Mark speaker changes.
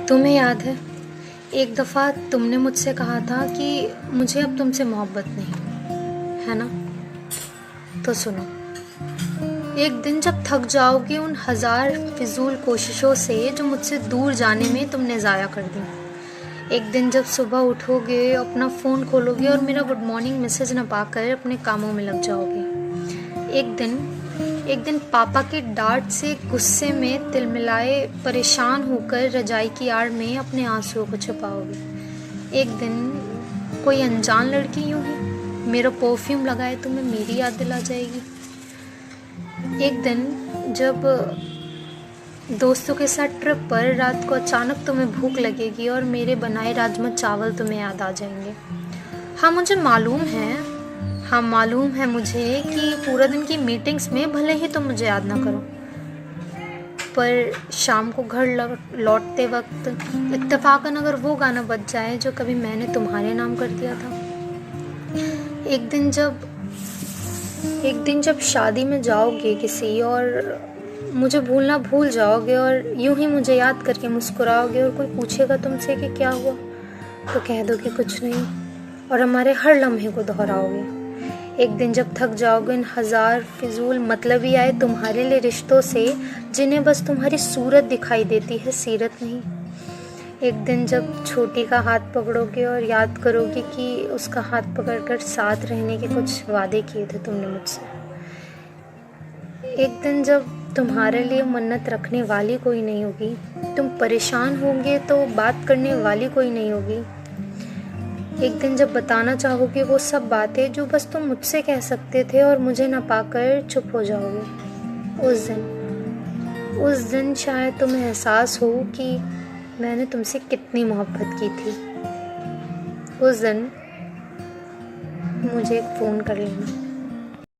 Speaker 1: तुम्हें याद है एक दफ़ा तुमने मुझसे कहा था कि मुझे अब तुमसे मोहब्बत नहीं, है ना? तो सुनो, एक दिन जब थक जाओगे उन हज़ार फिजूल कोशिशों से जो मुझसे दूर जाने में तुमने ज़ाया कर दी, एक दिन जब सुबह उठोगे, अपना फ़ोन खोलोगे और मेरा गुड मॉर्निंग मैसेज न पाकर अपने कामों में लग जाओगे, एक दिन पापा के डांट से गुस्से में तिलमिलाए परेशान होकर रजाई की आड़ में अपने आंसुओं को छुपाओगे, एक दिन कोई अनजान लड़की यूं ही मेरा परफ्यूम लगाए तुम्हें मेरी याद दिला जाएगी, एक दिन जब दोस्तों के साथ ट्रिप पर रात को अचानक तुम्हें भूख लगेगी और मेरे बनाए राजमा चावल तुम्हें याद आ जाएंगे। हाँ, मालूम है मुझे कि पूरा दिन की मीटिंग्स में भले ही तुम मुझे याद ना करो, पर शाम को घर लौटते वक्त इत्तेफाकन अगर वो गाना बज जाए जो कभी मैंने तुम्हारे नाम कर दिया था, एक दिन जब शादी में जाओगे किसी और मुझे भूलना भूल जाओगे और यूं ही मुझे याद करके मुस्कुराओगे और कोई पूछेगा तुमसे कि क्या हुआ तो कह दो कि कुछ नहीं और हमारे हर लम्हे को दोहराओगे, एक दिन जब थक जाओगे इन हज़ार फिजूल मतलबी आए तुम्हारे लिए रिश्तों से जिन्हें बस तुम्हारी सूरत दिखाई देती है, सीरत नहीं, एक दिन जब छोटी का हाथ पकड़ोगे और याद करोगे कि उसका हाथ पकड़कर साथ रहने के कुछ वादे किए थे तुमने मुझसे, एक दिन जब तुम्हारे लिए मन्नत रखने वाली कोई नहीं होगी, तुम परेशान होंगे तो बात करने वाली कोई नहीं होगी, एक दिन जब बताना चाहोगे वो सब बातें जो बस तुम मुझसे कह सकते थे और मुझे ना पाकर चुप हो जाओगे, उस दिन शायद तुम्हें एहसास हो कि मैंने तुमसे कितनी मोहब्बत की थी, उस दिन मुझे एक फ़ोन कर लेना।